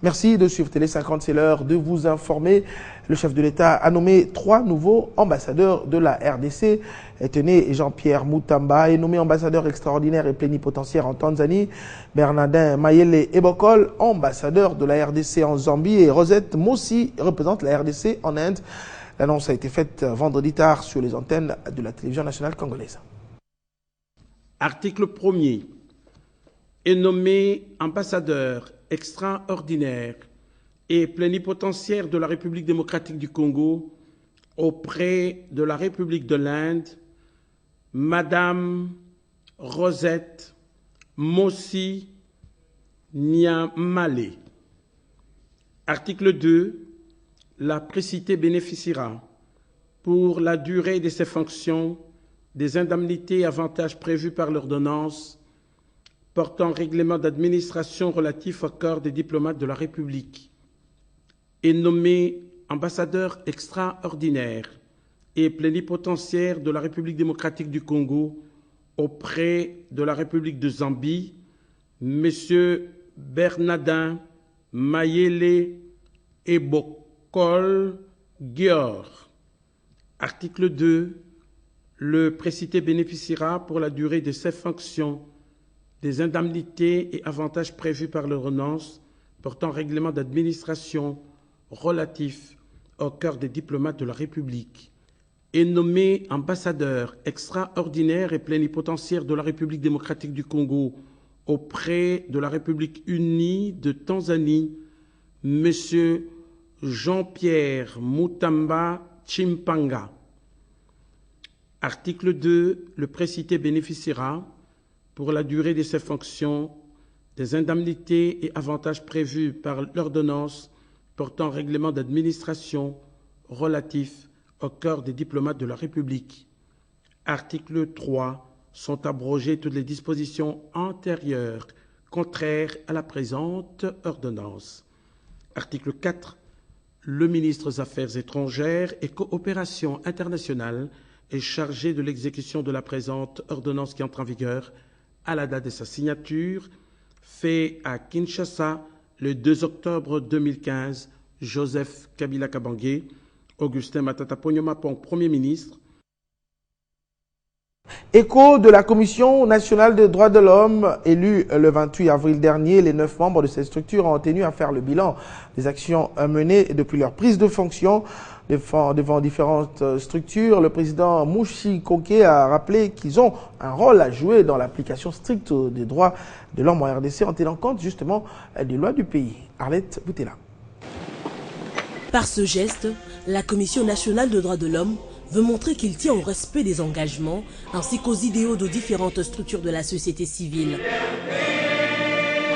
Merci de suivre Télé 50, c'est l'heure de vous informer. Le chef de l'État a nommé 3 nouveaux ambassadeurs de la RDC. Tenez, Jean-Pierre Moutamba est nommé ambassadeur extraordinaire et plénipotentiaire en Tanzanie. Bernardin Mayele Ebokol, ambassadeur de la RDC en Zambie. Et Rosette Mossi représente la RDC en Inde. L'annonce a été faite vendredi tard sur les antennes de la télévision nationale congolaise. Article 1er. Est nommé ambassadeur extraordinaire et plénipotentiaire de la République démocratique du Congo auprès de la République de l'Inde, Madame Rosette Mossi Nyamale. Article 2. La précitée bénéficiera, pour la durée de ses fonctions, des indemnités et avantages prévus par l'ordonnance portant règlement d'administration relatif au corps des diplomates de la République, est nommé ambassadeur extraordinaire et plénipotentiaire de la République démocratique du Congo auprès de la République de Zambie, M. Bernardin Mayele Ebokol Gior. Article 2. Le précité bénéficiera pour la durée de ses fonctions des indemnités et avantages prévus par l'ordonnance portant règlement d'administration relatif au corps des diplomates de la République, est nommé ambassadeur extraordinaire et plénipotentiaire de la République démocratique du Congo auprès de la République unie de Tanzanie, M. Jean-Pierre Moutamba Chimpanga. Article 2. Le précité bénéficiera, pour la durée de ses fonctions, des indemnités et avantages prévus par l'ordonnance portant règlement d'administration relatif au corps des diplomates de la République. Article 3. Sont abrogées toutes les dispositions antérieures contraires à la présente ordonnance. Article 4. Le ministre des Affaires étrangères et coopération internationale est chargé de l'exécution de la présente ordonnance qui entre en vigueur à la date de sa signature, fait à Kinshasa le 2 octobre 2015, Joseph Kabila Kabange, Augustin Matata Ponyomapong, Premier ministre. Écho de la Commission nationale des droits de l'homme, élue le 28 avril dernier, les 9 membres de cette structure ont tenu à faire le bilan des actions menées depuis leur prise de fonction devant différentes structures. Le président Mouchi Koké a rappelé qu'ils ont un rôle à jouer dans l'application stricte des droits de l'homme en RDC en tenant compte justement des lois du pays. Arlette Boutela. Par ce geste, la Commission nationale des droits de l'homme veut montrer qu'il tient au respect des engagements ainsi qu'aux idéaux de différentes structures de la société civile.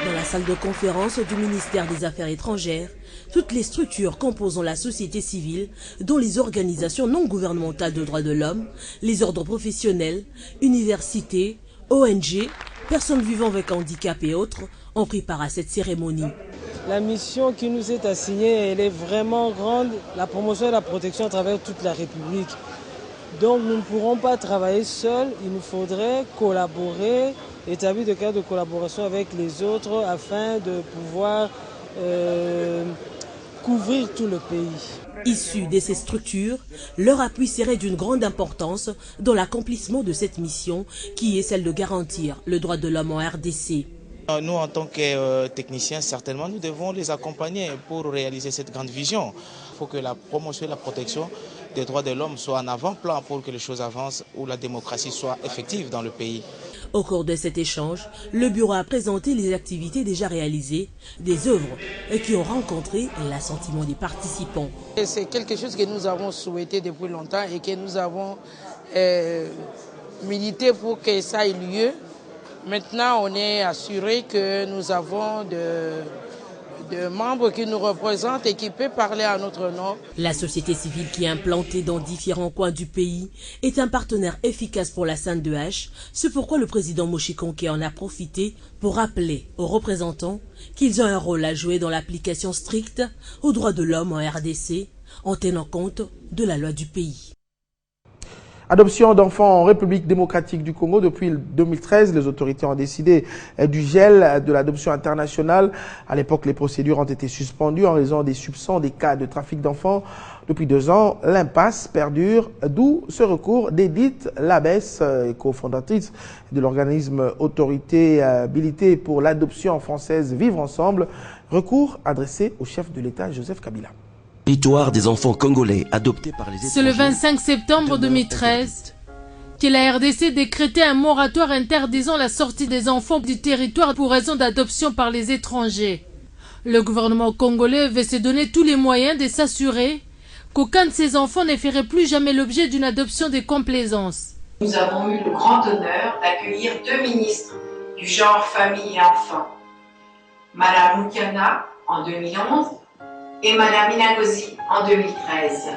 Dans la salle de conférence du ministère des Affaires étrangères, toutes les structures composant la société civile, dont les organisations non gouvernementales de droits de l'homme, les ordres professionnels, universités, ONG, personnes vivant avec handicap et autres, ont pris part à cette cérémonie. La mission qui nous est assignée, elle est vraiment grande, la promotion et la protection à travers toute la République. Donc nous ne pourrons pas travailler seuls, il nous faudrait collaborer, établir des cadres de collaboration avec les autres afin de pouvoir couvrir tout le pays. Issus de ces structures, leur appui serait d'une grande importance dans l'accomplissement de cette mission qui est celle de garantir le droit de l'homme en RDC. Nous, en tant que techniciens, certainement, nous devons les accompagner pour réaliser cette grande vision. Il faut que la promotion et la protection des droits de l'homme soient en avant-plan pour que les choses avancent, où la démocratie soit effective dans le pays. Au cours de cet échange, le bureau a présenté les activités déjà réalisées, des œuvres qui ont rencontré l'assentiment des participants. C'est quelque chose que nous avons souhaité depuis longtemps et que nous avons milité pour que ça ait lieu. Maintenant, on est assuré que nous avons de membres qui nous représentent et qui peuvent parler à notre nom. La société civile qui est implantée dans différents coins du pays est un partenaire efficace pour la CNDH. C'est pourquoi le président Mouchi Koké en a profité pour rappeler aux représentants qu'ils ont un rôle à jouer dans l'application stricte aux droits de l'homme en RDC en tenant compte de la loi du pays. Adoption d'enfants en République démocratique du Congo. Depuis 2013, les autorités ont décidé du gel de l'adoption internationale. À l'époque, les procédures ont été suspendues en raison des soupçons des cas de trafic d'enfants. Depuis 2 ans, l'impasse perdure, d'où ce recours d'Edith Labesse, cofondatrice de l'organisme Autorité habilitée pour l'adoption française Vivre Ensemble. Recours adressé au chef de l'État, Joseph Kabila. Territoire des enfants congolais adoptés par les étrangers. C'est le 25 septembre 2013 que la RDC décrétait un moratoire interdisant la sortie des enfants du territoire pour raison d'adoption par les étrangers. Le gouvernement congolais veut se donner tous les moyens de s'assurer qu'aucun de ces enfants ne ferait plus jamais l'objet d'une adoption de complaisance. Nous avons eu le grand honneur d'accueillir 2 ministres du genre famille et enfants. Madame Moukana en 2011 et Madame Minagosi en 2013.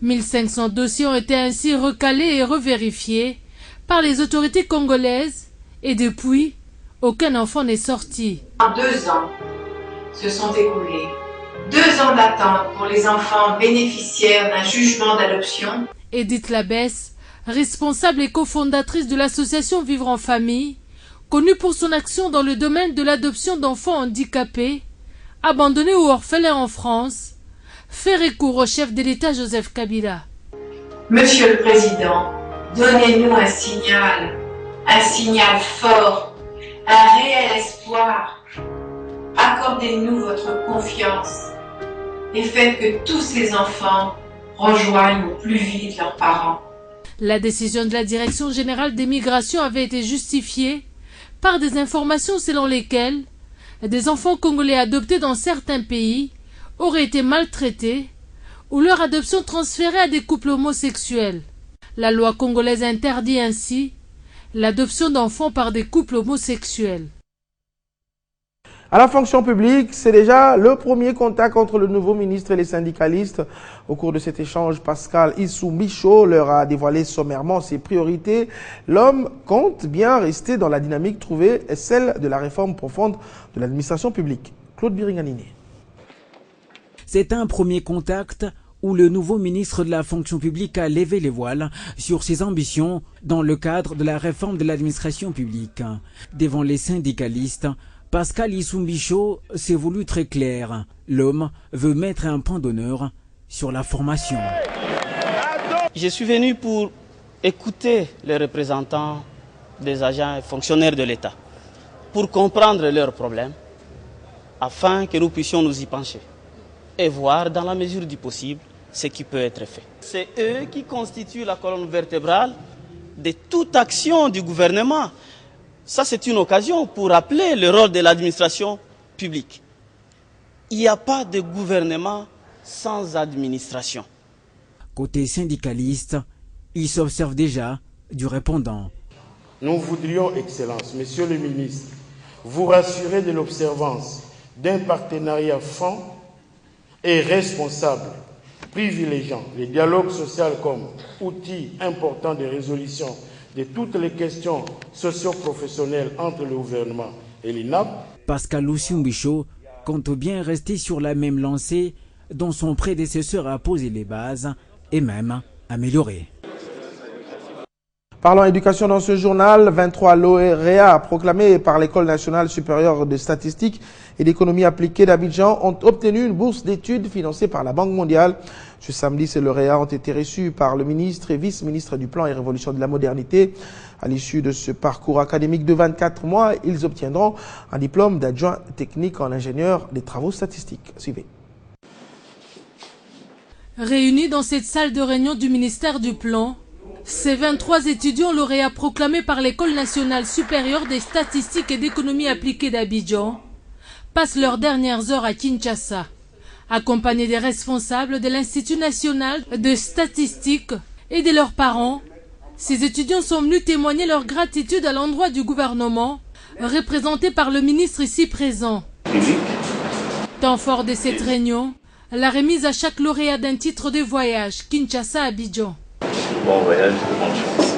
1500 dossiers ont été ainsi recalés et revérifiés par les autorités congolaises et depuis, aucun enfant n'est sorti. En 2 ans se sont écoulés. 2 ans d'attente pour les enfants bénéficiaires d'un jugement d'adoption. Edith Labesse, responsable et cofondatrice de l'association Vivre en Famille, connue pour son action dans le domaine de l'adoption d'enfants handicapés, abandonnés ou orphelins en France, fait recours au chef de l'État Joseph Kabila. Monsieur le Président, donnez-nous un signal fort, un réel espoir. Accordez-nous votre confiance et faites que tous ces enfants rejoignent au plus vite leurs parents. La décision de la Direction générale des migrations avait été justifiée par des informations selon lesquelles des enfants congolais adoptés dans certains pays auraient été maltraités ou leur adoption transférée à des couples homosexuels. La loi congolaise interdit ainsi l'adoption d'enfants par des couples homosexuels. À la fonction publique, c'est déjà le premier contact entre le nouveau ministre et les syndicalistes. Au cours de cet échange, Pascal Issou-Michaud leur a dévoilé sommairement ses priorités. L'homme compte bien rester dans la dynamique trouvée, celle de la réforme profonde de l'administration publique. Claude Biringanine. C'est un premier contact où le nouveau ministre de la fonction publique a levé les voiles sur ses ambitions dans le cadre de la réforme de l'administration publique. Devant les syndicalistes, Pascal Issou-Michaud s'est voulu très clair. L'homme veut mettre un point d'honneur sur la formation. Je suis venu pour écouter les représentants des agents et fonctionnaires de l'État, pour comprendre leurs problèmes, afin que nous puissions nous y pencher et voir dans la mesure du possible ce qui peut être fait. C'est eux qui constituent la colonne vertébrale de toute action du gouvernement. Ça, c'est une occasion pour rappeler le rôle de l'administration publique. Il n'y a pas de gouvernement sans administration. Côté syndicaliste, il s'observe déjà du répondant. Nous voudrions, Excellence, Monsieur le ministre, vous rassurer de l'observance d'un partenariat franc et responsable, privilégiant le dialogue social comme outil important de résolution de toutes les questions socio-professionnelles entre le gouvernement et l'INAP. Pascal Issou-Michaud compte bien rester sur la même lancée dont son prédécesseur a posé les bases et même amélioré. Parlons éducation dans ce journal. 23 lauréats proclamés par l'École nationale supérieure de statistique et d'économie appliquée d'Abidjan ont obtenu une bourse d'études financée par la Banque mondiale. Ce samedi, ces lauréats ont été reçus par le ministre et vice-ministre du Plan et Révolution de la Modernité. À l'issue de ce parcours académique de 24 mois, ils obtiendront un diplôme d'adjoint technique en ingénieur des travaux statistiques. Suivez. Réunis dans cette salle de réunion du ministère du Plan, ces 23 étudiants lauréats proclamés par l'École nationale supérieure des statistiques et d'économie appliquée d'Abidjan passent leurs dernières heures à Kinshasa, accompagnés des responsables de l'Institut national de statistique et de leurs parents. Ces étudiants sont venus témoigner leur gratitude à l'endroit du gouvernement, représenté par le ministre ici présent. Temps fort de cette réunion, la remise à chaque lauréat d'un titre de voyage, Kinshasa-Abidjan. Bon voyage, bonne chance.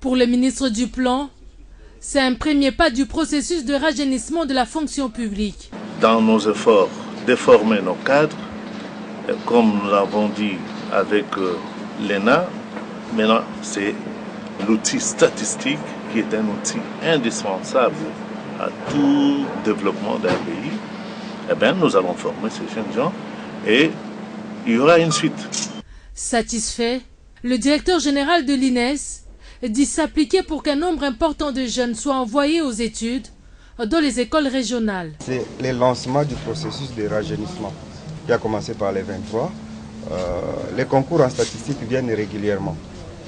Pour le ministre du Plan, c'est un premier pas du processus de rajeunissement de la fonction publique. Dans nos efforts de former nos cadres, comme nous l'avons dit avec l'ENA, Maintenant, c'est l'outil statistique qui est un outil indispensable à tout développement d'un pays. Eh bien, nous allons former ces jeunes gens et il y aura une suite. Satisfait, le directeur général de l'INES dit s'appliquer pour qu'un nombre important de jeunes soient envoyés aux études dans les écoles régionales. C'est le lancement du processus de rajeunissement qui a commencé par les 23. Les concours en statistique viennent régulièrement.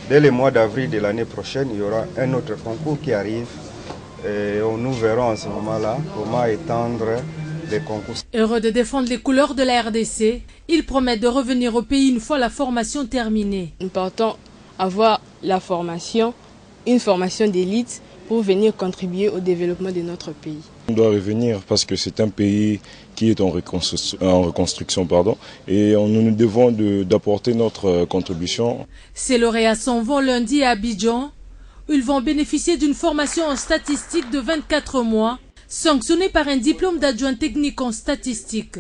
Dès le mois d'avril de l'année prochaine, il y aura un autre concours qui arrive et nous verrons en ce moment-là comment étendre les concours. Heureux de défendre les couleurs de la RDC, il promet de revenir au pays une fois la formation terminée. Nous partons avoir la formation, une formation d'élite pour venir contribuer au développement de notre pays. On doit revenir parce que c'est un pays qui est en reconstruction, et nous devons d'apporter notre contribution. Ces lauréats s'en vont lundi à Abidjan, où ils vont bénéficier d'une formation en statistique de 24 mois, sanctionnée par un diplôme d'adjoint technique en statistique.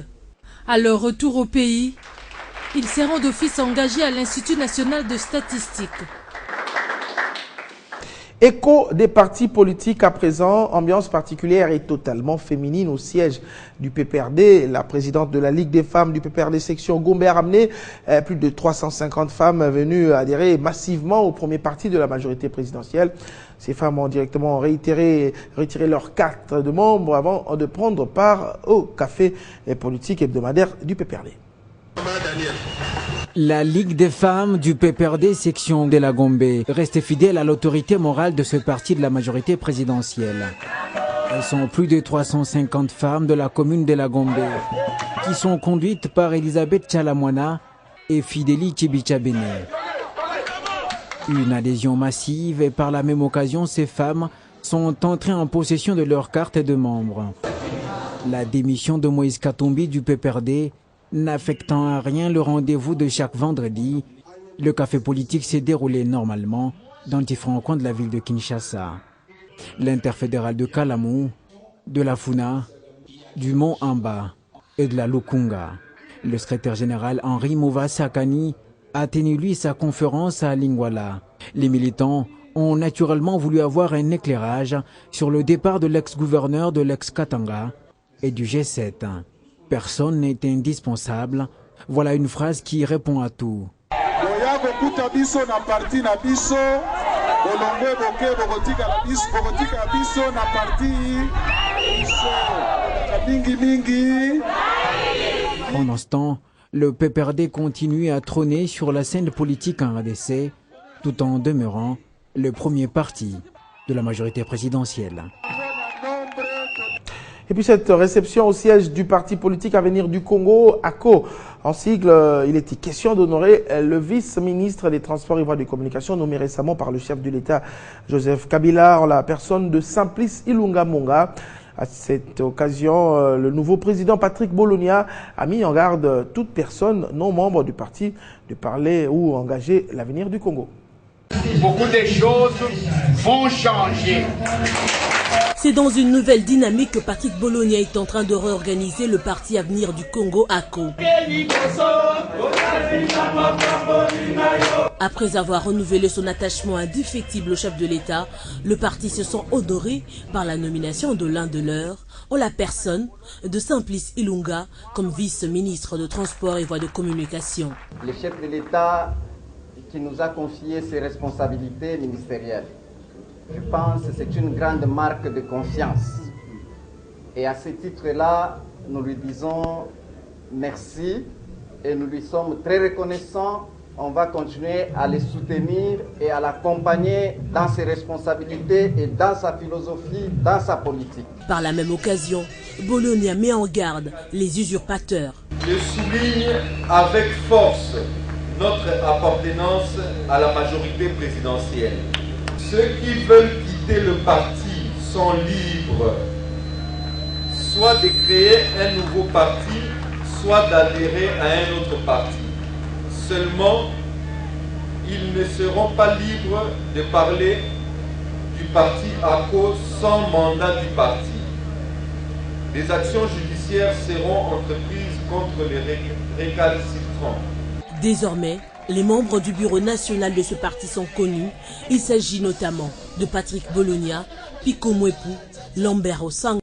À leur retour au pays, ils seront d'office engagés à l'Institut national de statistique. Écho des partis politiques à présent, ambiance particulière et totalement féminine au siège du PPRD. La présidente de la Ligue des femmes du PPRD section Gombe a ramené plus de 350 femmes venues adhérer massivement au premier parti de la majorité présidentielle. Ces femmes ont directement retiré leur carte de membre avant de prendre part au café politique hebdomadaire du PPRD. La Ligue des femmes du PPRD section de la Gombe reste fidèle à l'autorité morale de ce parti de la majorité présidentielle. Elles sont plus de 350 femmes de la commune de la Gombe qui sont conduites par Elisabeth Chalamwana et Fidélie Tchibichabene. Une adhésion massive et par la même occasion, ces femmes sont entrées en possession de leur carte de membre. La démission de Moïse Katumbi du PPRD n'affectant à rien le rendez-vous de chaque vendredi, le café politique s'est déroulé normalement dans différents coins de la ville de Kinshasa. L'interfédéral de Kalamou, de la Funa, du Mont Amba et de la Lukunga. Le secrétaire général Henri Mouva Sakani a tenu lui sa conférence à Lingwala. Les militants ont naturellement voulu avoir un éclairage sur le départ de l'ex-gouverneur de l'ex-Katanga et du G7. Personne n'est indispensable. Voilà une phrase qui répond à tout. Pendant ce temps, le PPRD continue à trôner sur la scène politique en RDC, tout en demeurant le premier parti de la majorité présidentielle. Et puis cette réception au siège du parti politique Avenir du Congo, ACO, en sigle, il était question d'honorer le vice-ministre des Transports et Voies de Communication nommé récemment par le chef de l'État, Joseph Kabila, en la personne de Simplice Ilunga Monga. À cette occasion, le nouveau président Patrick Bologna a mis en garde toute personne non membre du parti de parler ou engager l'avenir du Congo. Beaucoup de choses vont changer. C'est dans une nouvelle dynamique que Patrick Bologna est en train de réorganiser le parti Avenir du Congo, ACO. Après avoir renouvelé son attachement indéfectible au chef de l'État, le parti se sent honoré par la nomination de l'un de leurs, en la personne de Simplice Ilunga comme vice-ministre de Transport et Voies de Communication. Le chef de l'État qui nous a confié ses responsabilités ministérielles. Je pense que c'est une grande marque de confiance. Et à ce titre-là, nous lui disons merci et nous lui sommes très reconnaissants. On va continuer à les soutenir et à l'accompagner dans ses responsabilités et dans sa philosophie, dans sa politique. Par la même occasion, Bologna met en garde les usurpateurs. Je souligne avec force notre appartenance à la majorité présidentielle. Ceux qui veulent quitter le parti sont libres, soit de créer un nouveau parti, soit d'adhérer à un autre parti. Seulement, ils ne seront pas libres de parler du parti ACO sans mandat du parti. Des actions judiciaires seront entreprises contre les récalcitrants. Désormais, Les membres du bureau national de ce parti sont connus. Il s'agit notamment de Patrick Bologna, Pico Mwepu, Lambert Osang.